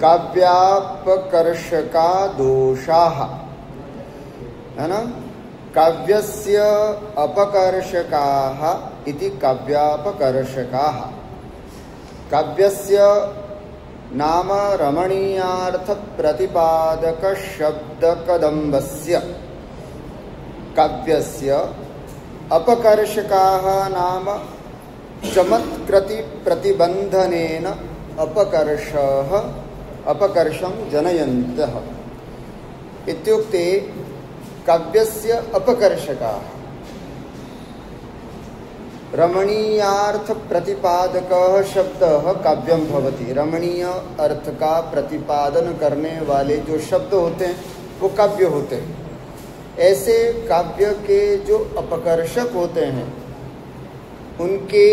काव्यापकर्षका दोषाः, है ना। काव्यस्य अपकर्षकाः इति काव्यापकर्षकाः। काव्यस्य नाम रमणीयार्थ प्रतिपादक शब्द कदम्बस्य। काव्यस्य अपकर्षकाः नाम चमत्कृति प्रतिबंधनेन अपकर्षं जनयन्तः। इत्युक्ते काव्यस्य अपकर्षकाः रमणीयार्थ प्रतिपादकः शब्दः काव्यम भवति। रमणीय अर्थ का प्रतिपादन करने वाले जो शब्द होते हैं वो काव्य होते हैं। ऐसे काव्य के जो अपकर्षक होते हैं उनके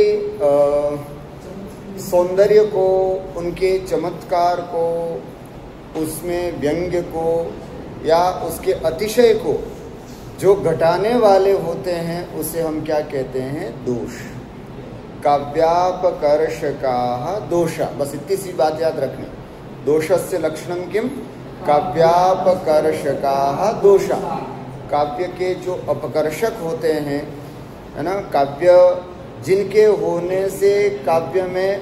सौंदर्य को, उनके चमत्कार को, उसमें व्यंग्य को या उसके अतिशय को जो घटाने वाले होते हैं उसे हम क्या कहते हैं? दोष। काव्यापकर्षकाः दोषा। बस इतनी सी बात याद रखनी। दोषस्य लक्षणं किम? काव्यापकर्षकाः दोषा। काव्य के जो अपकर्षक होते हैं, है ना, काव्य जिनके होने से काव्य में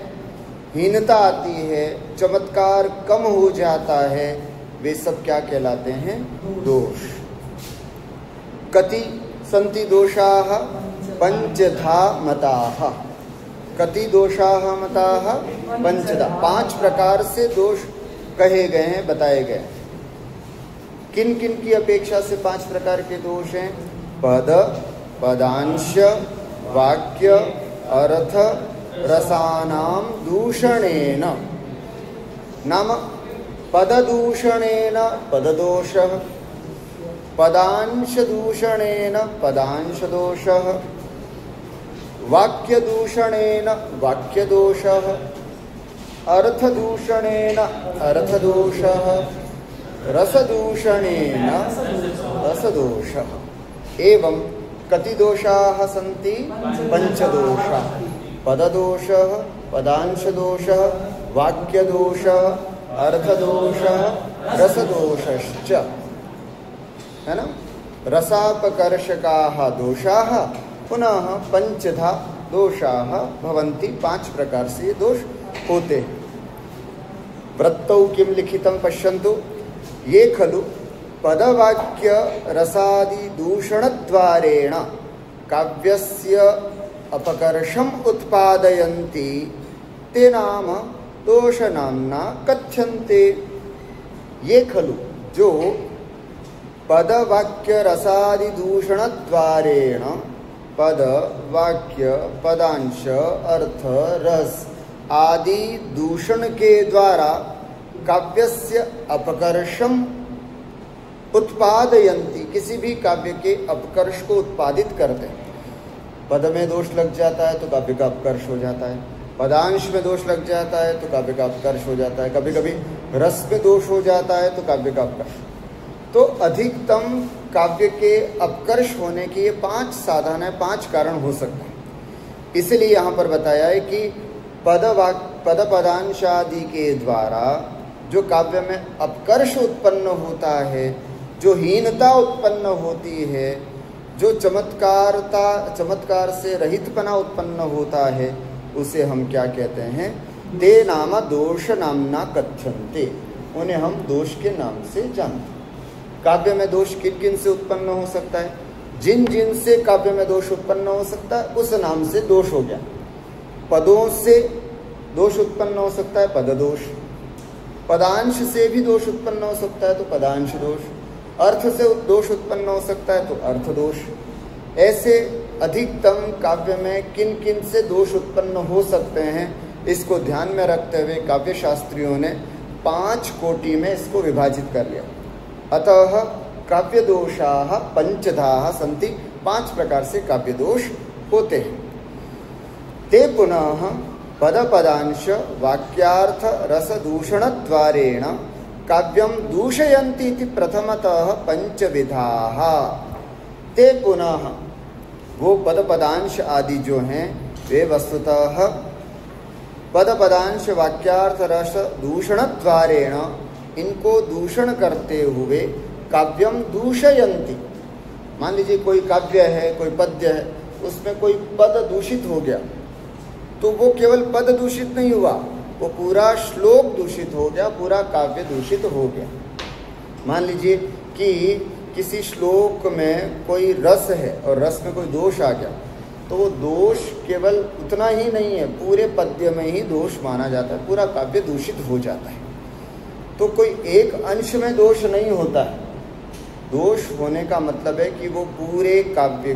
हीनता आती है, चमत्कार कम हो जाता है, वे सब क्या कहलाते हैं? दोष। कति सन्ति दोषाः पंचधा मताः। कति दोषाः मताः पंचधा। 5 प्रकार से दोष कहे गए हैं, बताए गए। किन किन की अपेक्षा से 5 प्रकार के दोष हैं? पद, पदांश, वाक्य, अर्थ, रसानाम दूषणेन। नाम पददूषणेन पददोषः, पदांशदूषणेन पदांशदोषः, वाक्यदूषणेन वाक्यदोषः, अर्थदूषणेन अर्थदोषः, रसदूषणेन रसदोषः। एवं कति दोषाः सन्ति? पंचदोषाः। पददोषः, पदांशदोषः, वाक्यदोषः, अर्थदोषः, रसदोषश्च, है ना। रसापकर्षकाः दोषाः पुनः पंचधा दोषाः भवन्ति। 5 प्रकार से ये दोष होते हैं। वृत्तौ किम लिखितं पश्यन्तु। ये खलु पदवाक्य रसादि दूषणद्वारेण काव्यस्य अपकर्षम् उत्पादयन्ति ते नाम दोषनाम्ना कथ्यन्ते। ये खलु जो पद वाक्य रसादि दूषण द्वारेण, पद वाक्य पदांश अर्थ रस आदि दूषण के द्वारा काव्यस्य अपकर्षम उत्पादयन्ति, किसी भी काव्य के अपकर्ष को उत्पादित करते हैं। पद में दोष लग जाता है तो काव्य का अपकर्ष हो जाता है, पदांश में दोष लग जाता है तो काव्य का अपकर्ष हो जाता है, कभी कभी रस में दोष हो जाता है तो काव्य का अपकर्ष। तो अधिकतम काव्य के अपकर्ष होने के ये 5 साधन है, 5 कारण हो सकते हैं। इसलिए यहाँ पर बताया है कि पद पदांश आदि के द्वारा जो काव्य में अपकर्ष उत्पन्न होता है, जो हीनता उत्पन्न होती है, जो चमत्कार से रहितपना उत्पन्न होता है, उसे हम क्या कहते हैं? ते नाम दोष नामना कथ्यन्ते। उन्हें हम दोष के नाम से जानते हैं। काव्य में दोष किन किन से उत्पन्न हो सकता है? जिन जिन से काव्य में दोष उत्पन्न हो सकता है उस नाम से दोष हो गया। पदों से दोष उत्पन्न हो सकता है पद दोष, पदांश से भी दोष उत्पन्न हो सकता है तो पदांश दोष, अर्थ से दोष उत्पन्न हो सकता है तो अर्थ दोष। ऐसे अधिकतम काव्य में किन किन से दोष उत्पन्न हो सकते हैं, इसको ध्यान में रखते हुए काव्य शास्त्रियों ने 5 कोटि में इसको विभाजित कर लिया। अतः काव्य दोषाः पंचधाः सन्ति। 5 प्रकार से काव्य दोष होते हैं। ते पुनः पद पदांश वाक्यार्थ रस दूषण द्वारेण काव्यम दूषयन्ति इति प्रथमतः 5 विधाः। ते पुनः वो पद पदांश आदि जो हैं वे वस्तुतः पद पदांश वाक्यार्थ रस दूषणद्वारेण इनको दूषण करते हुए काव्यम दूषयन्ति। मान लीजिए कोई काव्य है, कोई पद्य है, उसमें कोई पद दूषित हो गया तो वो केवल पद दूषित नहीं हुआ, वो पूरा श्लोक दूषित हो गया, पूरा काव्य दूषित हो गया। मान लीजिए कि किसी श्लोक में कोई रस है और रस में कोई दोष आ गया तो वो दोष केवल उतना ही नहीं है, पूरे पद्य में ही दोष माना जाता है, पूरा काव्य दूषित हो जाता है। तो कोई एक अंश में दोष नहीं होता है। दोष होने का मतलब है कि वो पूरे काव्य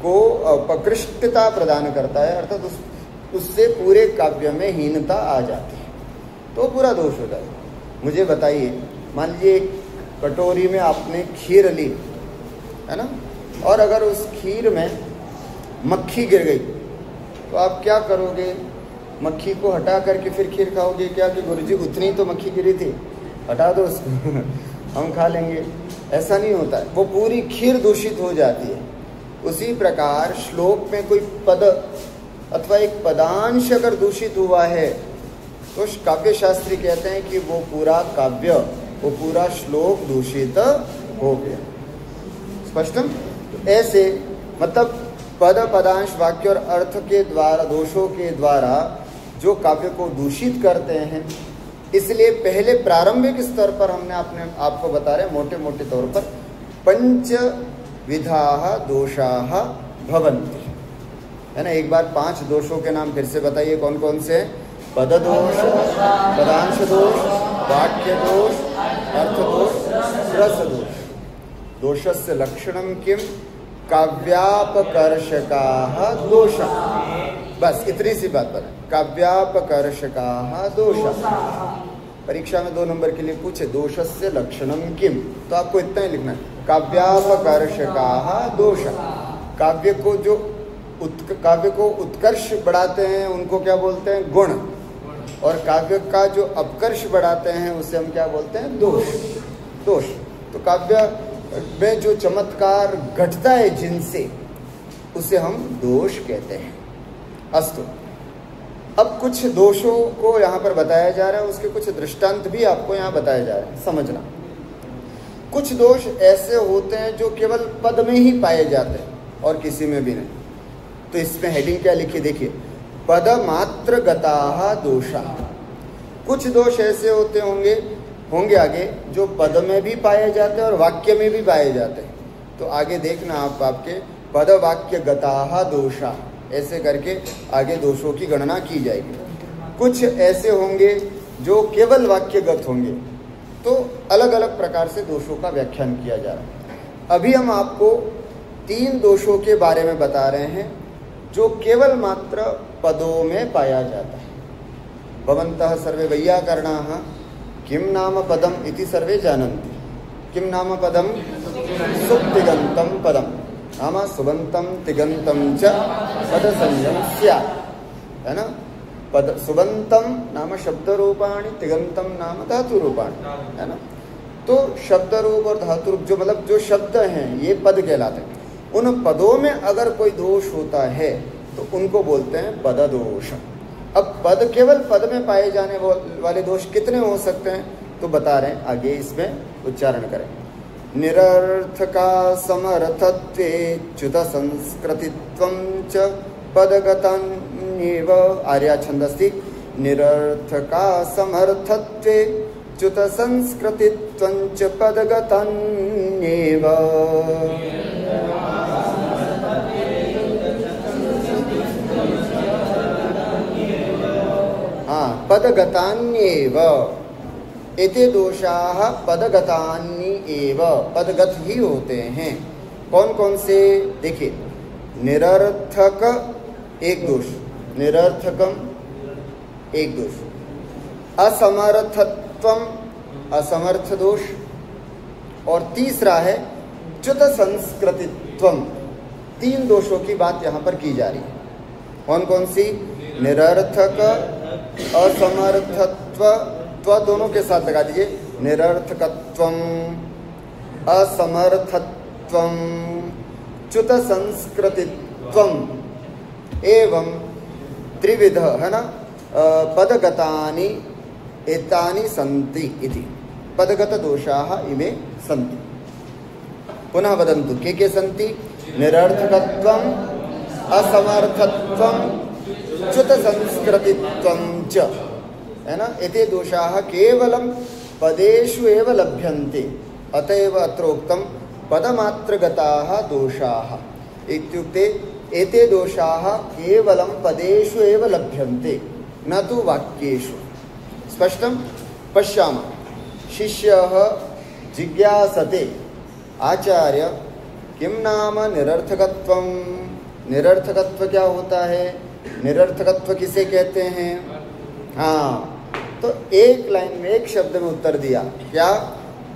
को अपकृष्टता प्रदान करता है, अर्थात उससे पूरे काव्य में हीनता आ जाती है, तो पूरा दोष हो जाता है। मुझे बताइए, मान लीजिए एक कटोरी में आपने खीर ली है ना, और अगर उस खीर में मक्खी गिर गई तो आप क्या करोगे? मक्खी को हटा करके फिर खीर खाओगे क्या कि गुरुजी उतनी तो मक्खी गिरी थी, हटा दो उसको हम खा लेंगे? ऐसा नहीं होता है, वो पूरी खीर दूषित हो जाती है। उसी प्रकार श्लोक में कोई पद अथवा एक पदांश अगर दूषित हुआ है तो काव्य शास्त्री कहते हैं कि वो पूरा काव्य, वो पूरा श्लोक दूषित हो गया। स्पष्टम? ऐसे मतलब पद पदांश वाक्य और अर्थ के द्वारा, दोषों के द्वारा जो काव्य को दूषित करते हैं, इसलिए पहले प्रारंभिक स्तर पर हमने आपको बता रहे मोटे मोटे तौर पर पंच विधाः दोषाः भवन्ति, है ना। एक बार 5 दोषों के नाम फिर से बताइए, कौन कौन से हैं? पद दोष, पदांश दोष, वाक्य दोष, अर्थ दोष, रस दोष। दोषस्य लक्षणं किम? काव्यापकर्षकाः दोषः। बस इतनी सी बात बता, काव्यापकर्षकाः दोषः। परीक्षा में 2 नंबर के लिए पूछे दोषस्य लक्षणं किम, तो आपको इतना ही लिखना है, काव्यापकर्षकाः दोषः। काव्य को उत्कर्ष बढ़ाते हैं उनको क्या बोलते हैं? गुण। और काव्य का जो अपकर्ष बढ़ाते हैं उसे हम क्या बोलते हैं? दोष। दोष। तो काव्य में जो चमत्कार घटता है जिनसे, उसे हम दोष कहते हैं। अस्तु, अब कुछ दोषों को यहाँ पर बताया जा रहा है, उसके कुछ दृष्टांत भी आपको यहाँ बताया जा रहा है, समझना। कुछ दोष ऐसे होते हैं जो केवल पद में ही पाए जाते हैं और किसी में भी नहीं। तो इसमें हेडिंग क्या लिखी देखिए, पद मात्र गताः दोषाः। कुछ दोष ऐसे होंगे आगे जो पद में भी पाए जाते हैं और वाक्य में भी पाए जाते हैं। तो आगे देखना आप, आपके पद वाक्य गताः दोषाः, ऐसे करके आगे दोषों की गणना की जाएगी। कुछ ऐसे होंगे जो केवल वाक्यगत होंगे, तो अलग अलग प्रकार से दोषों का व्याख्यान किया जा रहा है। अभी हम आपको 3 दोषों के बारे में बता रहे हैं जो केवल मात्र पदों में पाया जाता है। भवन्तः सर्वे वैयाकरणाः किम नाम पदम इति सर्वे जानन्ति। किम नाम पदम? सुप्तिगन्तं पदम नाम सुबन्तं तिगन्तं च पदसंज्ञं स्यात्, है ना। पद सुबन्तं नाम शब्द रूपाणि, तिगन्तं नाम धातु रूपाणि, है ना। तो शब्द रूप और धातु रूप जो मतलब जो शब्द हैं ये पद कहलाते हैं। उन पदों में अगर कोई दोष होता है तो उनको बोलते हैं पद दोष। अब पद केवल पद में पाए जाने वाले दोष कितने हो सकते हैं तो बता रहे हैं, आगे इसमें उच्चारण करें। निरर्थका समर्थत्वे च्युत संस्कृतित्वं च पदगतान्येव। आर्या छन्दस्ति। निरर्थका समर्थत्वे च्युत संस्कृतित्वं च पदगतान्येव। पदगतान्येव। एते दोषाः पदगतान्येव, पदगत ही होते हैं। कौन कौन से? देखिए, निरर्थक एक दोष, निरर्थकम एक दोष, असमर्थत्वम असमर्थ दोष, और तीसरा है च्युत संस्कृतित्वम। 3 दोषों की बात यहाँ पर की जा रही है। कौन कौन सी? निरर्थक, असमर्थत्व, त्व दोनों के साथ लगा दीजिए, निरर्थकत्वम, असमर्थत्वम, च्युत संस्कृतित्वम एवं त्रिविध, है ना, पदगतानि एतानि सन्ति इति। पदगत दोषाः इमे सन्ति। पुनः वदन्तु के सन्ति? निरर्थकत्वम्, असमर्थत्वम्, च्युत संस्कृतित्वं च, है ना। एते दोषाः केवलं पदेषु एव लभ्यन्ते, अतएव अत्र उक्तं पदमात्रगताः दोषाः इत्युक्ते एते दोषाः केवलं पदेषु एव लभ्यन्ते, न तु वाक्येषु। स्पष्टं? पश्यामः। शिष्यः जिज्ञासते, आचार्य किं नाम निरर्थकत्वं? निरर्थकत्व क्या होता है? निरर्थकत्व किसे कहते हैं? हाँ, तो एक लाइन में, एक शब्द में उत्तर दिया। क्या?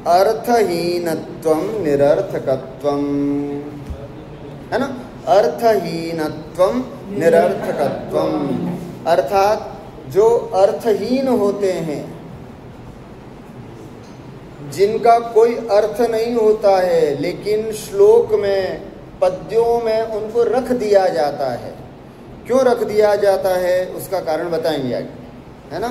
अर्थहीनत्वं निरर्थकत्वं, है ना। अर्थहीनत्वं निरर्थकत्वं, अर्थात जो अर्थहीन होते हैं, जिनका कोई अर्थ नहीं होता है, लेकिन श्लोक में, पद्यों में उनको रख दिया जाता है। क्यों रख दिया जाता है उसका कारण बताएंगे आगे, है ना।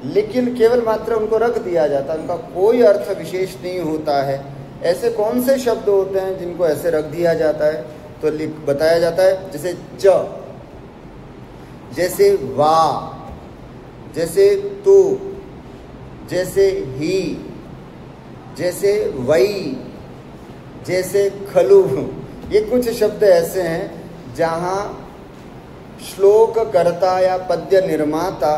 लेकिन केवल मात्र उनको रख दिया जाता है, उनका कोई अर्थ विशेष नहीं होता है। ऐसे कौन से शब्द होते हैं जिनको ऐसे रख दिया जाता है? तो बताया जाता है, जैसे च, जैसे वा, जैसे तू, जैसे ही, जैसे वही, जैसे खलु। ये कुछ शब्द ऐसे हैं जहाँ श्लोक कर्ता या पद्य निर्माता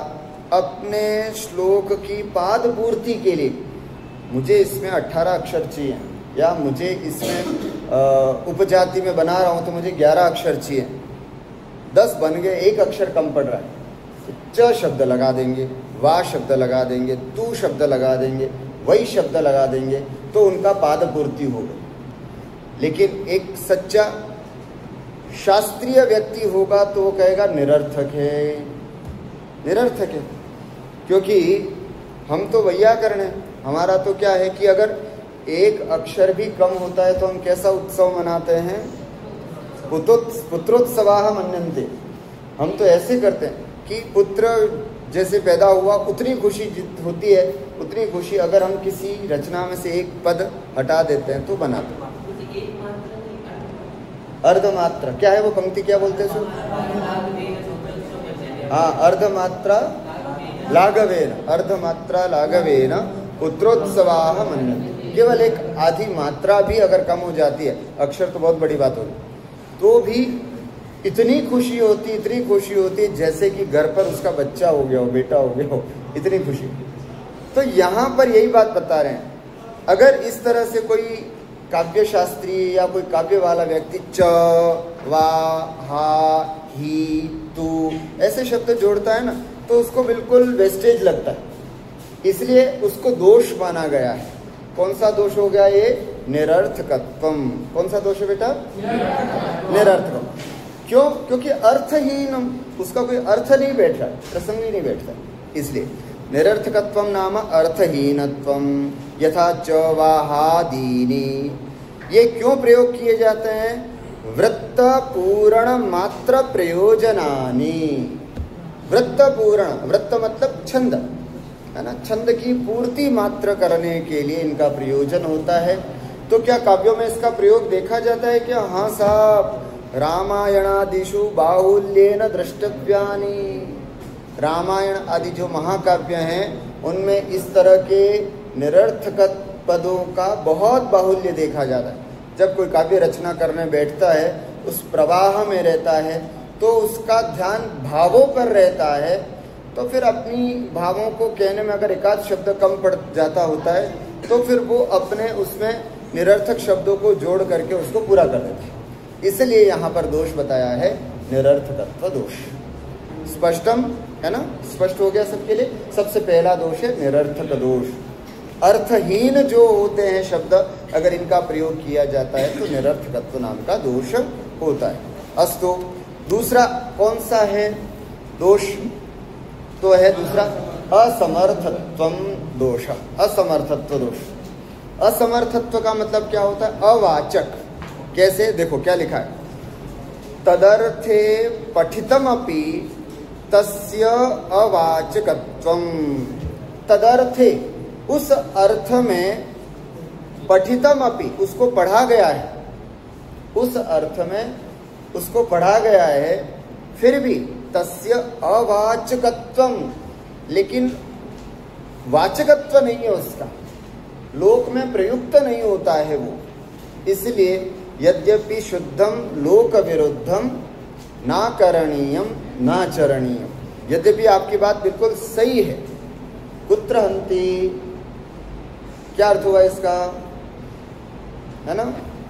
अपने श्लोक की पाद पूर्ति के लिए, मुझे इसमें 18 अक्षर चाहिए, या मुझे इसमें उपजाति में बना रहा हूँ तो मुझे 11 अक्षर चाहिए, 10 बन गए, एक अक्षर कम पड़ रहा है, तो च शब्द लगा देंगे, वा शब्द लगा देंगे, तू शब्द लगा देंगे, वही शब्द लगा देंगे, तो उनका पाद पूर्ति हो गई। लेकिन एक सच्चा शास्त्रीय व्यक्ति होगा तो वो कहेगा निरर्थक है, निरर्थक है। क्योंकि हम तो वैयाकरण है, हमारा तो क्या है कि अगर एक अक्षर भी कम होता है तो हम कैसा उत्सव मनाते हैं? पुत्रोत्सवाः मन्यन्ते। हम तो ऐसे करते हैं कि पुत्र जैसे पैदा हुआ उतनी खुशी होती है, उतनी खुशी अगर हम किसी रचना में से एक पद हटा देते हैं तो बनाते हैं। अर्धमात्रा क्या है? वो पंक्ति क्या बोलते हैं? हाँ, अर्धमात्रा लाघवेन, अर्धमात्रा लाघवेन पुत्रोत्सवाः मन्यन्ते। केवल एक आधी मात्रा भी अगर कम हो जाती है, अक्षर तो बहुत बड़ी बात होगी, तो भी इतनी खुशी होती, इतनी खुशी होती जैसे कि घर पर उसका बच्चा हो गया हो, बेटा हो गया हो, इतनी खुशी। तो यहाँ पर यही बात बता रहे हैं, अगर इस तरह से कोई काव्य शास्त्री या कोई काव्य वाला व्यक्ति च, वा, हा, ही, तू ऐसे शब्द जोड़ता है ना, तो उसको बिल्कुल वेस्टेज लगता है, इसलिए उसको दोष माना गया है। कौन सा दोष हो गया ये? निरर्थकत्वम। कौन सा दोष है बेटा? निरर्थकम। क्यों? क्योंकि अर्थहीन, उसका कोई अर्थ नहीं बैठ रहा, प्रसंग ही नहीं बैठता, इसलिए निरर्थकत्वम नाम अर्थहीनत्वम यथा च वा हा दीनि। ये क्यों प्रयोग किए जाते हैं? वृत्त पूर्ण मात्र प्रयोजनानि। वृत्त पूर्ण, वृत्त मतलब छंद, है ना, छंद की पूर्ति मात्र करने के लिए इनका प्रयोजन होता है। तो क्या काव्यों में इसका प्रयोग देखा जाता है क्या? हाँ साहब, रामायणादिषु बाहुल्येन द्रष्टव्यानि। रामायण आदि जो महाकाव्य हैं उनमें इस तरह के निरर्थक पदों का बहुत बाहुल्य देखा जाता है। जब कोई काव्य रचना करने बैठता है, उस प्रवाह में रहता है, तो उसका ध्यान भावों पर रहता है, तो फिर अपनी भावों को कहने में अगर एकाध शब्द कम पड़ जाता होता है, तो फिर वो अपने उसमें निरर्थक शब्दों को जोड़ करके उसको पूरा कर देता है। इसलिए यहाँ पर दोष बताया है निरर्थकत्व दोष। स्पष्टम है ना? स्पष्ट हो गया सबके लिए। सबसे पहला दोष है निरर्थक दोष। अर्थहीन जो होते हैं शब्द, अगर इनका प्रयोग किया जाता है तो निरर्थकत्व नाम का दोष होता है। अस्तु, दूसरा कौन सा है दोष? तो है दूसरा असमर्थत्वम दोष। असमर्थत्व दोष। असमर्थत्व का मतलब क्या होता है? अवाचक। कैसे? देखो क्या लिखा है, तदर्थे पठितमपि तस्य अवाचकत्वम, तदर्थे उस अर्थ में पठितम अपि, उसको पढ़ा गया है, उस अर्थ में उसको पढ़ा गया है, फिर भी तस्य अवाचकत्वम, लेकिन वाचकत्व नहीं है उसका, लोक में प्रयुक्त नहीं होता है वो। इसलिए यद्यपि शुद्धम लोक विरुद्धम ना करणीयम ना चरणीयम, यद्यपि आपकी बात बिल्कुल सही है। कुत्र हंति, क्या अर्थ हुआ इसका, है ना,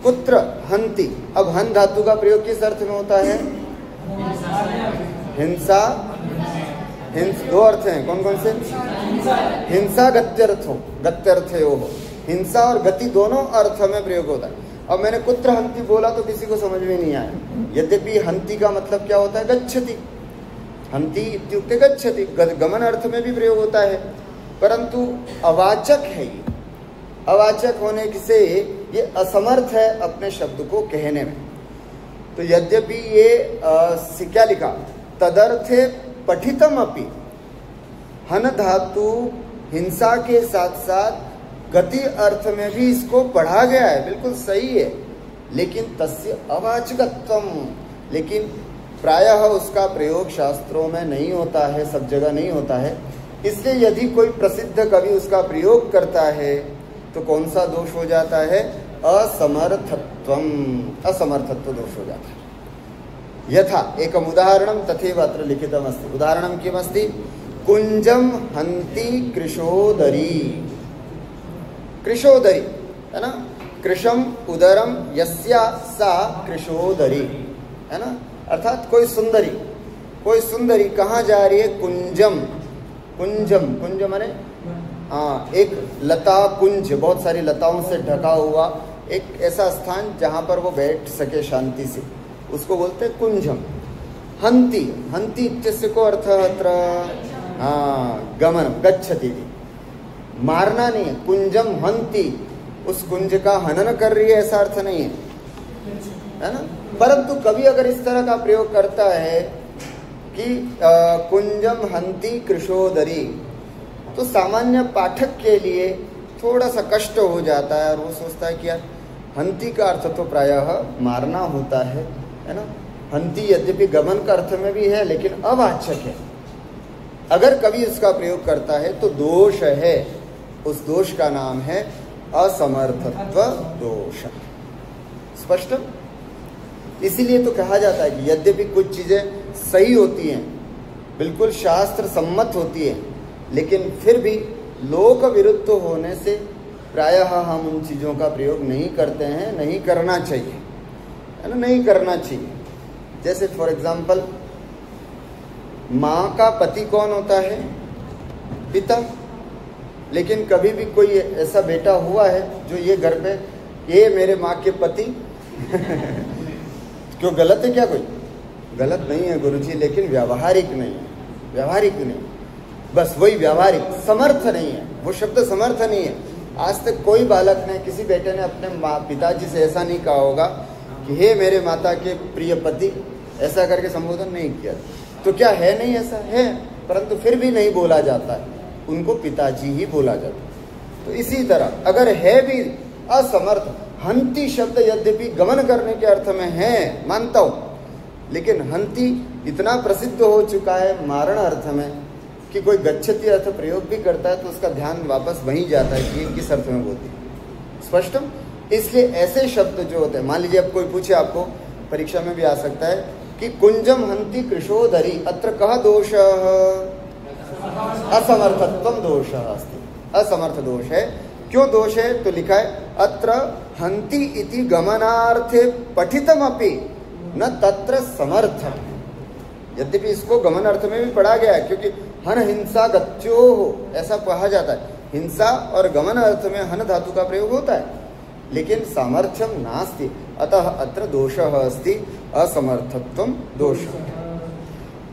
कुत्र हंति। अब हन धातु का प्रयोग किस अर्थ में होता है, हिंसा, दो अर्थ हैं, कौन कौन से, हिंसा गत्यर्थो, गत्यर्थयो हो, हिंसा और गति दोनों अर्थ में प्रयोग होता है। अब मैंने कुत्र हंति बोला तो किसी को समझ में नहीं आया, यद्यपि हंति का मतलब क्या होता है, गच्छति, हंति इत्युक्ते गच्छति, गमन अर्थ में भी प्रयोग होता है, परंतु अवाचक है ये, अवाचक होने से ये असमर्थ है अपने शब्द को कहने में। तो यद्यपि ये क्या लिखा, तदर्थे पठितम अपि, हन धातु हिंसा के साथ साथ गति अर्थ में भी इसको पढ़ा गया है, बिल्कुल सही है, लेकिन तस्य अवाचकत्वम, लेकिन प्रायः उसका प्रयोग शास्त्रों में नहीं होता है, सब जगह नहीं होता है। इसलिए यदि कोई प्रसिद्ध कवि उसका प्रयोग करता है तो कौन सा दोष हो जाता है, असमर्थत्वम, असमर्थत्व दोष हो जाता है। यथा एकम उदाहरणम तथैव अत्र लिखितम अस्ति, उदाहरणम किमस्ति, कुंजम हंति कृशोदरी, कृशोदरी है ना, कृशम उदरम यस्या सा कृशोदरी, है ना, अर्थात कोई सुंदरी, कोई सुंदरी कहाँ जा रही है, कुंजम, कुंजम, कुंज माने हाँ एक लता कुंज, बहुत सारी लताओं से ढका हुआ एक ऐसा स्थान जहाँ पर वो बैठ सके शांति से, उसको बोलते हैं कुंजम। हंति, हंति इत्यस्य को अर्थ अत्र हाँ गमनम, गच्छति, मारना नहीं है, कुंजम हंति, उस कुंज का हनन कर रही है ऐसा अर्थ नहीं है, है ना। परंतु कभी अगर इस तरह का प्रयोग करता है कि कुंजम हंति कृशोदरी, तो सामान्य पाठक के लिए थोड़ा सा कष्ट हो जाता है और वो सोचता है कि यार हंति का अर्थ तो प्रायः मारना होता है ना। हंति यद्यपि गमन का अर्थ में भी है लेकिन अवाचक है, अगर कभी उसका प्रयोग करता है तो दोष है, उस दोष का नाम है असमर्थत्व दोष। स्पष्ट। इसीलिए तो कहा जाता है कि यद्यपि कुछ चीजें सही होती हैं, बिल्कुल शास्त्र सम्मत होती है, लेकिन फिर भी लोक विरुद्ध होने से प्रायः हम उन चीज़ों का प्रयोग नहीं करते हैं, नहीं करना चाहिए, है ना, नहीं करना चाहिए। जैसे फॉर एग्जाम्पल माँ का पति कौन होता है, पिता, लेकिन कभी भी कोई ऐसा बेटा हुआ है जो ये घर पे ये मेरे माँ के पति क्यों गलत है क्या, कोई गलत नहीं है गुरुजी, लेकिन व्यावहारिक नहीं है, व्यावहारिक नहीं, बस वही व्यावहारिक, समर्थ नहीं है, वो शब्द समर्थ नहीं है। आज तक कोई बालक ने, किसी बेटे ने अपने पिताजी से ऐसा नहीं कहा होगा कि हे मेरे माता के प्रिय पति, ऐसा करके संबोधन नहीं किया। तो क्या है, नहीं ऐसा है, परंतु फिर भी नहीं बोला जाता है, उनको पिताजी ही बोला जाता है। तो इसी तरह अगर है भी असमर्थ, हंति शब्द यद्यपि गमन करने के अर्थ में है, मानता हूं, लेकिन हंति इतना प्रसिद्ध हो चुका है मारण अर्थ में कि कोई गच्छति अर्थ प्रयोग भी करता है तो उसका ध्यान वापस वहीं जाता है कि किस अर्थ में बोलती है। स्पष्टम। इसलिए ऐसे शब्द जो होते हैं, मान लीजिए अब कोई पूछे, आपको परीक्षा में भी आ सकता है कि कुंजम हंति कृशोदरी, अत्र कह दोष, असमर्थत्व दोष अस्ति, असमर्थ दोष है। क्यों दोष है, तो लिखा है अत्र हंति इति गमनार्थे पठितमपि न तत्र समर्थम। यद्यपि इसको गमन अर्थ में भी पढ़ा गया है, क्योंकि हन हिंसा गत्यो हो ऐसा कहा जाता है, हिंसा और गमन अर्थ में हन धातु का प्रयोग होता है, लेकिन सामर्थ्यम नास्ति, अतः अत्र दोषः अस्ति, असमर्थत्वम दोष।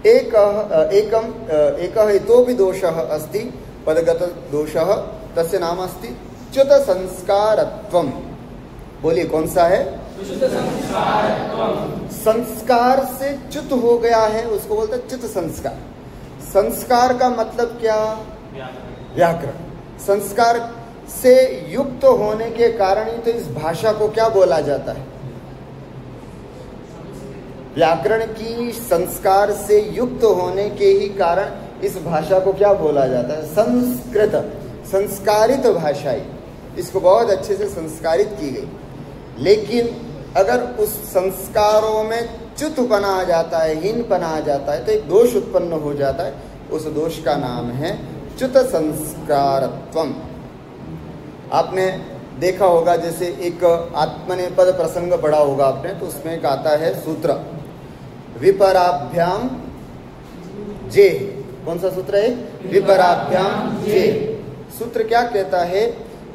एकः इतोपि दोषः अस्ति, पदगत दोषः, तस्य नाम अस्ति च्युत संस्कारत्वम। बोलिए कौन सा है, संस्कार से च्युत हो गया है, उसको बोलते हैं च्युत संस्कार। संस्कार का मतलब क्या? व्याकरण। संस्कार से युक्त होने के कारण ही तो इस भाषा को क्या बोला जाता है? व्याकरण की संस्कार से युक्त होने के ही कारण इस भाषा को क्या बोला जाता है? संस्कृत, संस्कारित भाषा ही। इसको बहुत अच्छे से संस्कारित की गई। लेकिन अगर उस संस्कारों में च्युतपना आ जाता है, हीनपना आ जाता है, तो एक दोष उत्पन्न हो जाता है। उस दोष का नाम है च्युत संस्कारत्वम। आपने देखा होगा, जैसे एक आत्मनेपद प्रसंग पढ़ा होगा आपने, तो उसमें एक आता है सूत्र विपराभ्याम जे। कौन सा सूत्र है? विपराभ्याम जे। सूत्र क्या कहता है?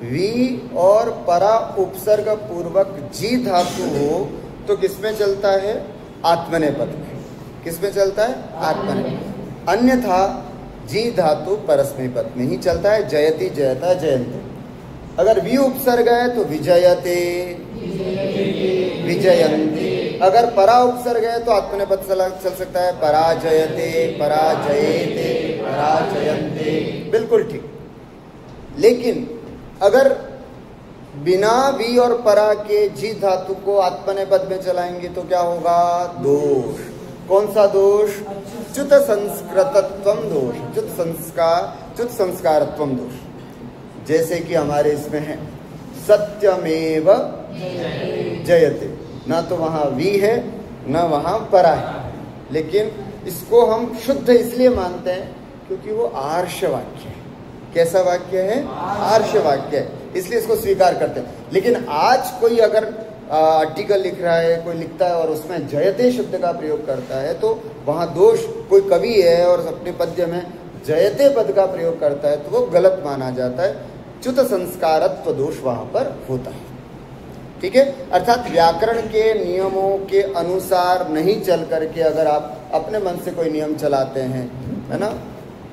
वी और परा उपसर्ग पूर्वक जी धातु हो तो किसमें चलता है? आत्मनेपद में। किसमें चलता है? आत्मनेपद। अन्यथा जी धातु परस्मैपद में ही चलता है। जयति, जयता, जयंती। अगर वी उपसर्ग है तो विजयते, विजयंती। अगर परा उपसर्ग है तो आत्मनेपद चल सकता है। पराजयते, पराजयते, पराजयन्ते। बिल्कुल ठीक। लेकिन अगर बिना वी और परा के जी धातु को आत्मनेपद में चलाएंगे तो क्या होगा? दोष। कौन सा दोष? च्युत संस्कृतत्वम दोष, च्युत संस्कारत्वम दोष। जैसे कि हमारे इसमें है सत्यमेव जयते। ना तो वहां वी है, ना वहां परा है। लेकिन इसको हम शुद्ध इसलिए मानते हैं क्योंकि वो आर्ष वाक्य है। कैसा वाक्य है? आर्ष वाक्य है, इसलिए इसको स्वीकार करते हैं। लेकिन आज कोई अगर आर्टिकल लिख रहा है, कोई लिखता है और उसमें जयते शब्द का प्रयोग करता है तो वहां दोष। कोई कवि है और अपने पद्य में जयते पद का प्रयोग करता है तो वो गलत माना जाता है। च्युत संस्कारत्व दोष वहां पर होता है। ठीक है? अर्थात व्याकरण के नियमों के अनुसार नहीं चल करके अगर आप अपने मन से कोई नियम चलाते हैं, है ना,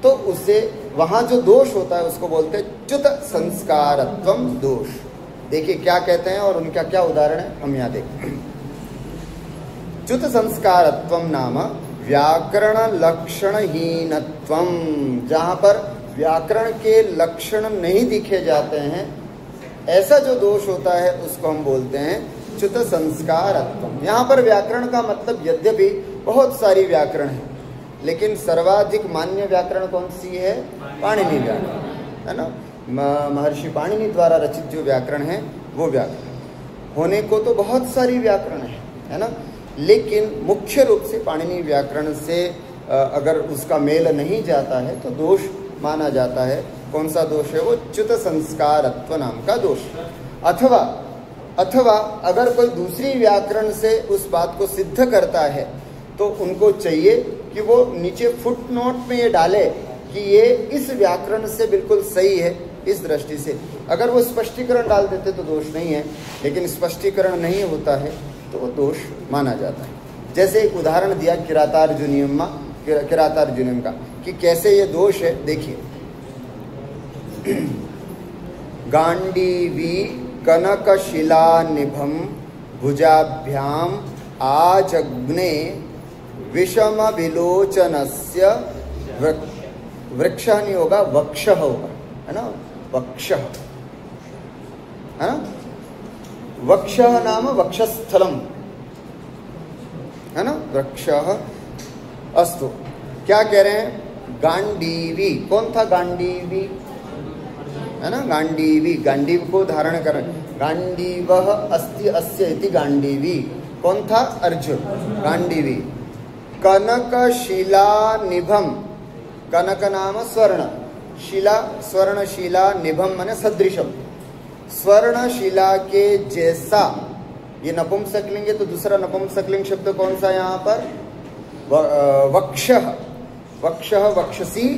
तो उससे वहां जो दोष होता है उसको बोलते हैं च्युत संस्कारत्वम दोष। देखिए क्या कहते हैं और उनका क्या उदाहरण है, हम यहाँ देखते हैं। च्युत संस्कारत्वम नाम व्याकरण लक्षणहीनत्वम। जहां पर व्याकरण के लक्षण नहीं दिखे जाते हैं, ऐसा जो दोष होता है उसको हम बोलते हैं च्युत संस्कारत्वम। यहाँ पर व्याकरण का मतलब यद्यपि बहुत सारी व्याकरण है, लेकिन सर्वाधिक मान्य व्याकरण कौन सी है? पाणिनि व्याकरण, है ना। महर्षि पाणिनि द्वारा रचित जो व्याकरण है वो व्याकरण होने को तो बहुत सारी व्याकरण है ना, लेकिन मुख्य रूप से पाणिनि व्याकरण से अगर उसका मेल नहीं जाता है तो दोष माना जाता है। कौन सा दोष है वो? च्युत संस्कारत्व नाम का दोष। अथवा अगर कोई दूसरी व्याकरण से उस बात को सिद्ध करता है तो उनको चाहिए कि वो नीचे फुटनोट में ये डाले कि ये इस व्याकरण से बिल्कुल सही है इस दृष्टि से। अगर वो स्पष्टीकरण डाल देते तो दोष नहीं है, लेकिन स्पष्टीकरण नहीं होता है तो वो दोष माना जाता है। जैसे एक उदाहरण दिया किरातार्जुनीयम का कि कैसे ये दोष है। देखिए, गांडीवी कनकशिला निभम भुजाभ्याम आजग्ने विषम विलोचनस्य वृक्ष नहीं होगा, वक्ष होगा, है ना, वक्ष, है ना। वक्ष नाम वक्षस्थलम, है ना, वृक्ष। अस्तु, क्या कह रहे हैं? गांडीवी। कौन था गांडीवी? है ना, गांडीवी। गांडीव को धारण कर, गांडीवः अस्ति अस्य इति गांडीवी। कौन था? अर्जुन। गांडीवी। कनकशिला निभम, कनक नाम स्वर्ण, शिला स्वर्णशिला, निभम माने सदृशम। स्वर्णशिला के जैसा, ये नपुंसकलिंग है तो दूसरा नपुंसकलिंग शब्द कौन सा यहाँ पर? वक्ष, वक्ष, वक्षसी,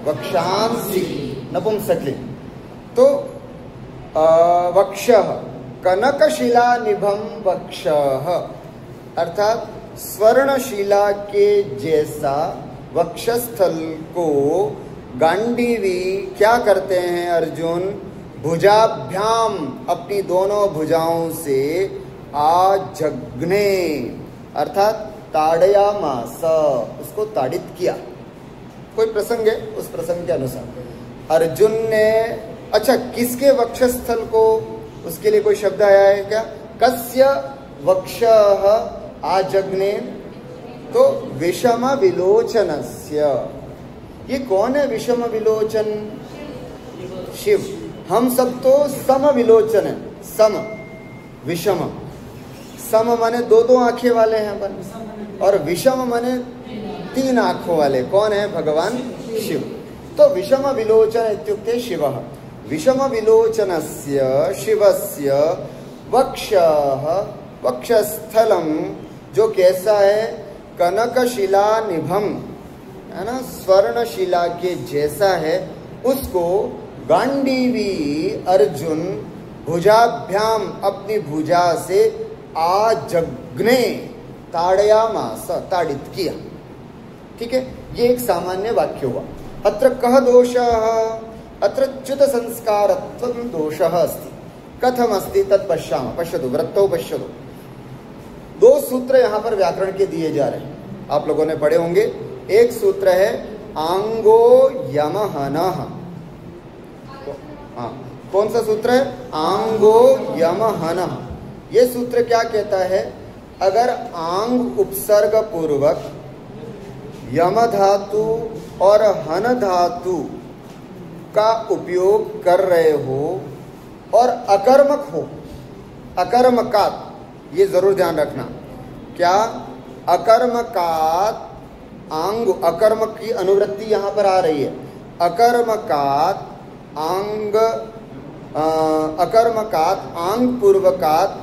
वक्षांसी, नपुंसकलिंग। तो वक्ष, कनकशिला निभम वक्ष, अर्थात स्वर्णशिला के जैसा वक्षस्थल को गांडीवी क्या करते हैं अर्जुन? भुजाभ्याम, अपनी दोनों भुजाओं से आजग्ने, अर्थात ताड़यामास, उसको ताड़ित किया। कोई प्रसंग है, उस प्रसंग के अनुसार अर्जुन ने, अच्छा किसके वक्षस्थल को, उसके लिए कोई शब्द आया है क्या? कस्य वक्षः आजग्ने, तो विषम विलोचनस्य। ये कौन है विषम विलोचन? शिव। हम सब तो सम विलोचन है, सम विषम। सम माने दो दो आंखें वाले हैं अपन, और विषम माने तीन आंखों वाले। कौन है? भगवान शिव। तो विषम विलोचन इत्युक्ते शिवः। विषम विलोचनस्य शिवस्य वक्षः, वक्षस्थलम जो कैसा है? कनकशिला निभम, है ना, स्वर्णशिला के जैसा है, उसको गांडीवी अर्जुन भुजाभ्याम अपनी भुजा से आजग्ने ताड़यामास, ताड़ित किया। ठीक है, ये एक सामान्य वाक्य हुआ। अत्र कः दोषः? अत्र च्युत संस्कारत्वं दोषः अस्ति। कथम अस्ति तत् पश्यामः। पश्यतु, वृत्तौ पश्यतु। दो सूत्र यहाँ पर व्याकरण के दिए जा रहे हैं, आप लोगों ने पढ़े होंगे। एक सूत्र है आंगो यमहनः। हाँ, कौन सा सूत्र है? आंगो यमहनः। ये सूत्र क्या कहता है? अगर आंग उपसर्ग पूर्वक यम धातु और हन धातु का उपयोग कर रहे हो और अकर्मक हो, अकर्मकात, ये जरूर ध्यान रखना। क्या? अकर्मकात आंग, अकर्मक की अनुवृत्ति यहां पर आ रही है। अकर्मकात आंग, अकर्मकात आंग पूर्वकात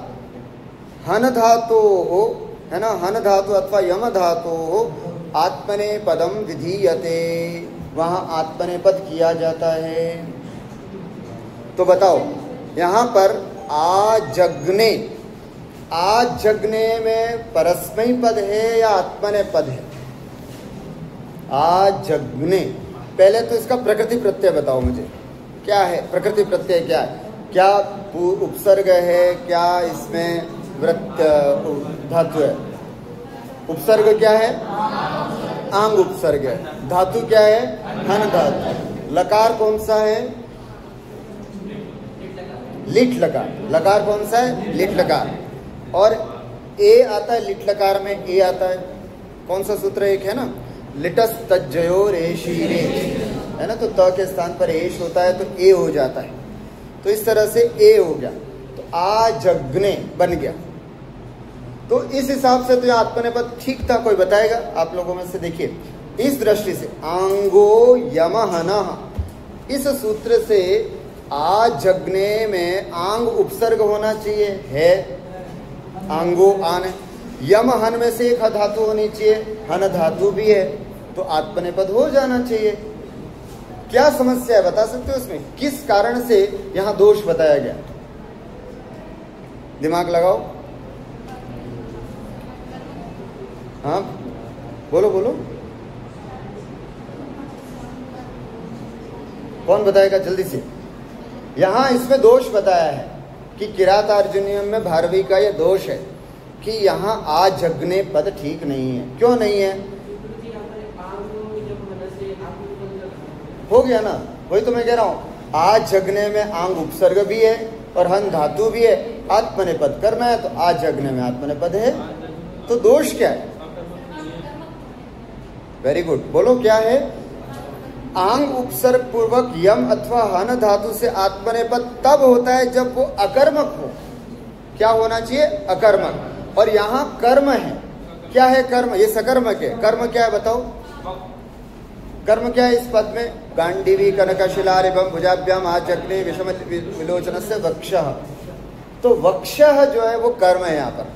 हन धातु हो, है ना, हन धातु अथवा यम धातु हो, आत्मनेपदम विधीयते, वहां आत्मनेपद किया जाता है। तो बताओ यहां पर आजग्ने, आजग्ने में परस्मैपद पद है या आत्मनेपद है? आजग्ने। पहले तो इसका प्रकृति प्रत्यय बताओ मुझे, क्या है प्रकृति प्रत्यय? क्या है? क्या उपसर्ग है? क्या इसमें वृत्त धातु है? उपसर्ग क्या है? आंग उपसर्ग है। धातु क्या है? हन धातु। लकार कौन सा है? लिट लकार। लकार कौन सा है? लिट लकार। और ए आता है लिट लकार में, ए आता है। कौन सा सूत्र? एक है ना, लिटस तज्जयो रेशीरे, है ना, तो त के स्थान पर एश होता है तो ए हो जाता है। तो इस तरह से ए हो गया, तो आजग्ने बन गया। तो इस हिसाब से तो यह आत्मनेपद ठीक था। कोई बताएगा आप लोगों में से? देखिए, इस दृष्टि से आंगो यमहनः, इस सूत्र से आजग्ने में आंग उपसर्ग होना चाहिए, है आंगो आन। यमहन में से एक धातु होनी चाहिए, हन धातु भी है, तो आत्मनेपद हो जाना चाहिए। क्या समस्या है बता सकते हो इसमें? किस कारण से यहां दोष बताया गया? दिमाग लगाओ। हाँ बोलो बोलो, कौन बताएगा जल्दी से? यहां इसमें दोष बताया है कि किरातार्जुनीयम में भारवी का यह दोष है कि यहां आजग्ने पद ठीक नहीं है। क्यों नहीं है? हो गया ना, वही तो मैं कह रहा हूं। आजग्ने में आंग उपसर्ग भी है और हन धातु भी है, आत्मनेपद करना है तो आजग्ने में आत्मनेपद है, तो दोष क्या है? वेरी गुड, बोलो क्या है? आंग उपसर्ग पूर्वक यम अथवा हन धातु से आत्मनेपद तब होता है जब वो अकर्मक हो। क्या होना चाहिए? अकर्मक। और यहां कर्म है। क्या है कर्म? ये सकर्मक है। कर्म क्या है बताओ? कर्म क्या है इस पद में? गांडीवी कनकशिला रिभम भुजाभ्याम आजग्ने विषम विलोचनस्य वक्षः। तो वक्षः जो है वो कर्म है यहाँ पर।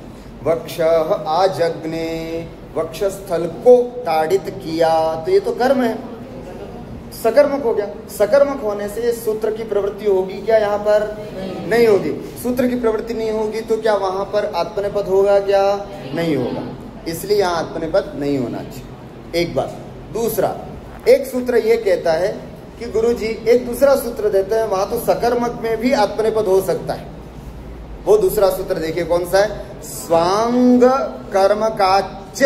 वक्षः आजग्ने, वक्षस्थल को ताड़ित किया, तो ये तो कर्म है, सकर्मक हो गया। सकर्मक होने से सूत्र की प्रवृत्ति होगी क्या? यहाँ पर नहीं होगी। सूत्र की प्रवृत्ति नहीं होगी तो क्या वहां पर आत्मनेपद होगा? क्या नहीं होगा। इसलिए यहाँ आत्मनेपद नहीं होना चाहिए। एक बात। दूसरा, एक सूत्र ये कहता है कि गुरुजी एक दूसरा सूत्र देते हैं, वहां तो सकर्मक में भी आत्मनेपद हो सकता है। वो दूसरा सूत्र देखिए कौन सा है? स्वांग कर्मकाच।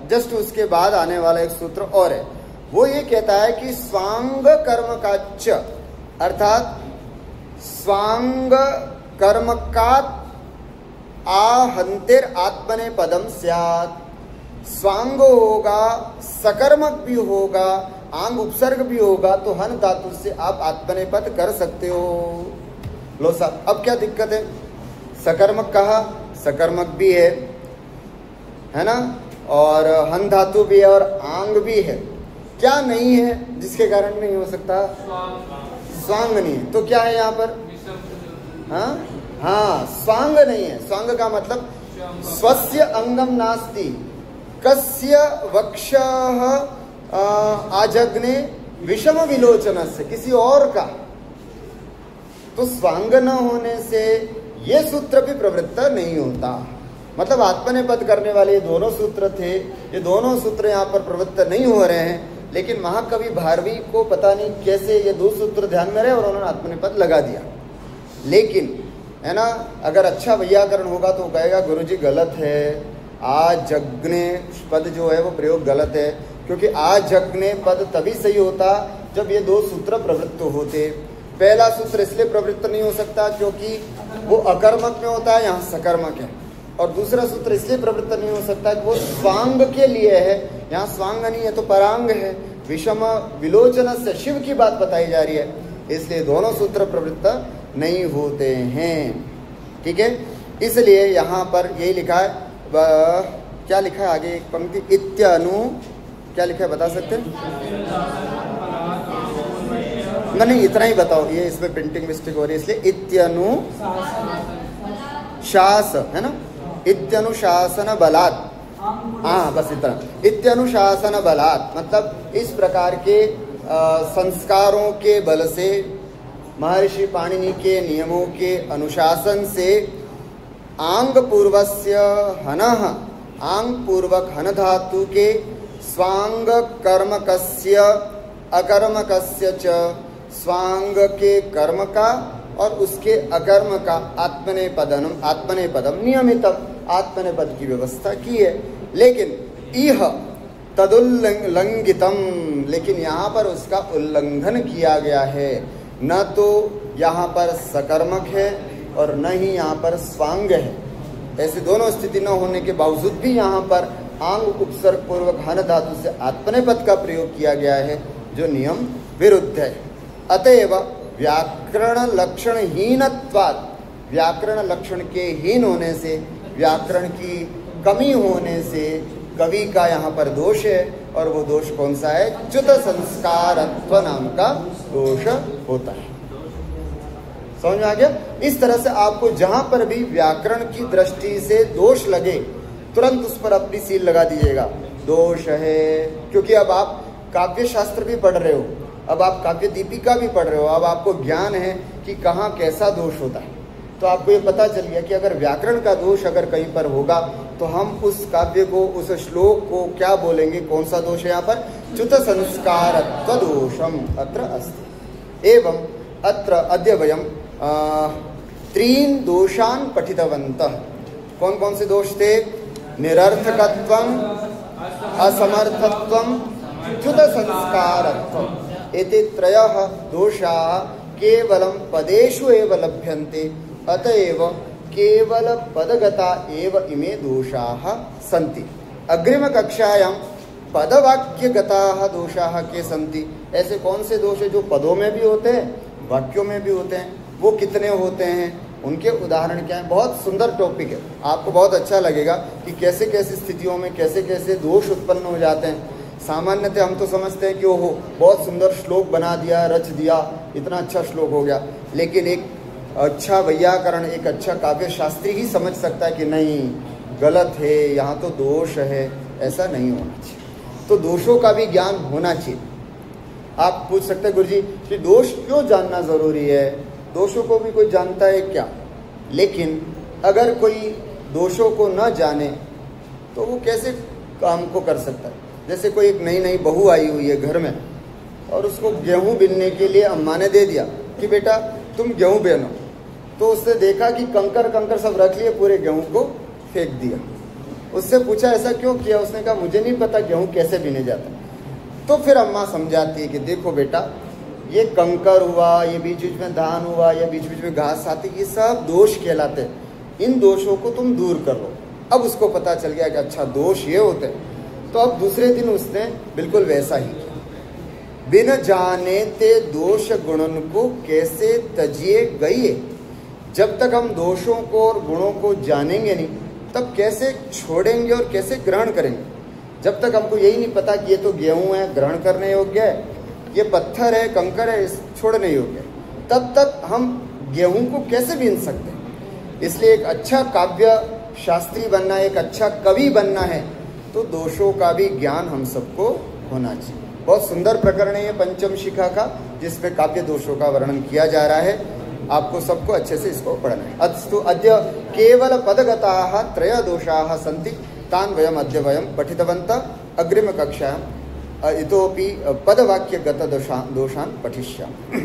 जस्ट उसके बाद आने वाला एक सूत्र और है, वो ये कहता है कि स्वांग कर्म का च, अर्थात स्वांग कर्म का आहंतिर आत्मने पदम स्यात्। स्वांग होगा, सकर्मक भी होगा, आंग उपसर्ग भी होगा, तो हन धातु से आप आत्मने पद कर सकते हो। लो साहब, अब क्या दिक्कत है? सकर्मक कहा, सकर्मक भी है ना, और हन धातु भी है और आंग भी है। क्या नहीं है जिसके कारण नहीं हो सकता? स्वांग नहीं है। तो क्या है यहाँ पर? हाँ, स्वांग नहीं है। स्वांग का मतलब स्वस्य अंगम नास्ति कस्य वक्षः आजग्ने विषम विलोचनस्य, किसी और का। तो स्वांग न होने से ये सूत्र भी प्रवृत्त नहीं होता। मतलब आत्मनेपद करने वाले ये दोनों सूत्र थे, ये दोनों सूत्र यहाँ पर प्रवृत्त नहीं हो रहे हैं, लेकिन महाकवि भारवी को पता नहीं कैसे ये दो सूत्र ध्यान में रहे और उन्होंने आत्मनेपद लगा दिया। लेकिन है ना, अगर अच्छा वैयाकरण होगा तो कहेगा गुरुजी गलत है, आजग्ने पद जो है वो प्रयोग गलत है, क्योंकि आजग्ने पद तभी सही होता जब ये दो सूत्र प्रवृत्त होते। पहला सूत्र इसलिए प्रवृत्त नहीं हो सकता क्योंकि वो अकर्मक में होता है, यहाँ सकर्मक है। और दूसरा सूत्र इसलिए प्रवृत्त नहीं हो सकता कि वो स्वांग के लिए है, यहाँ स्वांग नहीं है तो परांग है। विषम विलोचन से शिव की बात बताई जा रही है, इसलिए दोनों सूत्र प्रवृत्त नहीं होते हैं। ठीक है, इसलिए यहाँ पर यही लिखा है, क्या लिखा है आगे एक पंक्ति, इत्यनु, क्या लिखा है बता सकते हैं? नहीं, इतना ही बताओ, ये इसमें प्रिंटिंग मिस्टेक हो रही है, इसलिए इत्यनु शास है ना, इत्यनुशासन बलात्। हाँ, बस इतना, इत्यनुशासन बलात् मतलब इस प्रकार के संस्कारों के बल से, महर्षि पाणिनि के नियमों के अनुशासन से आंग पूर्वस्य हनः, आंग पूर्वक हन धातु के स्वांग कर्मकस्य अकर्मकस्य च, स्वांग के कर्म का और उसके अकर्म का आत्मनेपदम नियमितम, आत्मनेपद की व्यवस्था की है। लेकिन इह तदुल्लंघितम, लेकिन यहाँ पर उसका उल्लंघन किया गया है। न तो यहाँ पर सकर्मक है और न ही यहाँ पर स्वांग है। ऐसे दोनों स्थिति न होने के बावजूद भी यहाँ पर आंग उपसर्ग पूर्वक हन धातु से आत्मनेपद का प्रयोग किया गया है, जो नियम विरुद्ध है। अतएव व्याकरण लक्षण हीनत्वात्, व्याकरण लक्षण के हीन होने से, व्याकरण की कमी होने से कवि का यहाँ पर दोष है। और वो दोष कौन सा है? च्युत संस्कारत्व नाम का दोष होता है। समझ में आ गया? इस तरह से आपको जहां पर भी व्याकरण की दृष्टि से दोष लगे, तुरंत उस पर अपनी सील लगा दीजिएगा, दोष है। क्योंकि अब आप काव्य शास्त्र भी पढ़ रहे हो, अब आप काव्य दीपिका भी पढ़ रहे हो, अब आपको ज्ञान है कि कहाँ कैसा दोष होता है। तो आपको ये पता चल गया कि अगर व्याकरण का दोष अगर कहीं पर होगा तो हम उस काव्य को, उस श्लोक को क्या बोलेंगे, कौन सा दोष है यहाँ पर? च्युत संस्कारत्व दोषम अत्र अस्ति। एवं अत्र अद्य वयम त्रीन दोषान पठितवन्तः। कौन कौन से दोष थे? निरर्थकत्वम, असमर्थत्वम, च्युत संस्कारत्वम। एते त्रयः दोषाः केवलं पदेषु एव लभ्यन्ते, अतएव केवल पदगता एव इमे दोषाः सन्ति। अग्रिम कक्षायां पदवाक्यगताः दोषाः के सन्ति। ऐसे कौन से दोष है जो पदों में भी होते हैं, वाक्यों में भी होते हैं? वो कितने होते हैं, उनके उदाहरण क्या है? बहुत सुंदर टॉपिक है, आपको बहुत अच्छा लगेगा कि कैसे कैसे स्थितियों में कैसे कैसे दोष उत्पन्न हो जाते हैं। सामान्यतः हम तो समझते हैं कि ओहो बहुत सुंदर श्लोक बना दिया, रच दिया, इतना अच्छा श्लोक हो गया। लेकिन एक अच्छा वैयाकरण, एक अच्छा काव्य शास्त्री ही समझ सकता है कि नहीं, गलत है, यहाँ तो दोष है, ऐसा नहीं होना चाहिए। तो दोषों का भी ज्ञान होना चाहिए। आप पूछ सकते हैं गुरुजी कि दोष क्यों जानना ज़रूरी है? दोषों को भी कोई जानता है क्या? लेकिन अगर कोई दोषों को न जाने तो वो कैसे काम को कर सकता है? जैसे कोई एक नई नई बहू आई हुई है घर में और उसको गेहूं बीनने के लिए अम्मा ने दे दिया कि बेटा तुम गेहूं बीनो, तो उसने देखा कि कंकर सब रख लिए, पूरे गेहूं को फेंक दिया। उससे पूछा ऐसा क्यों किया? उसने कहा मुझे नहीं पता गेहूं कैसे बीने जाता। तो फिर अम्मा समझाती है कि देखो बेटा, ये कंकर हुआ, ये बीच बीच में धान हुआ, या बीच बीच में घास आती, ये सब दोष कहलाते हैं। इन दोषों को तुम दूर कर लो। अब उसको पता चल गया कि अच्छा दोष ये होते हैं। तो अब दूसरे दिन उसने बिल्कुल वैसा ही किया। बिन जाने ते दोष गुणन को कैसे तजिए गई। जब तक हम दोषों को और गुणों को जानेंगे नहीं, तब कैसे छोड़ेंगे और कैसे ग्रहण करेंगे। जब तक हमको यही नहीं पता कि ये तो गेहूं है, ग्रहण करने योग्य है, ये पत्थर है, कंकर है, छोड़ने योग्य है, तब तक हम गेहूं को कैसे बीन सकते हैं। इसलिए एक अच्छा काव्य शास्त्री बनना, एक अच्छा कवि बनना है, तो दोषों का भी ज्ञान हम सबको होना चाहिए। बहुत सुंदर प्रकरण है ये पंचम शिखा का, जिसमें काव्य दोषों का वर्णन किया जा रहा है। आपको सबको अच्छे से इसको पढ़ना है। अस्तु अद्य केवल पदगताः त्रय दोषाः सन्ति, तान् वयम् अद्य वयं पठितवन्तः। अग्रिम कक्षायाम् इतोपि पदवाक्यगत दोषान् पठिष्यामः।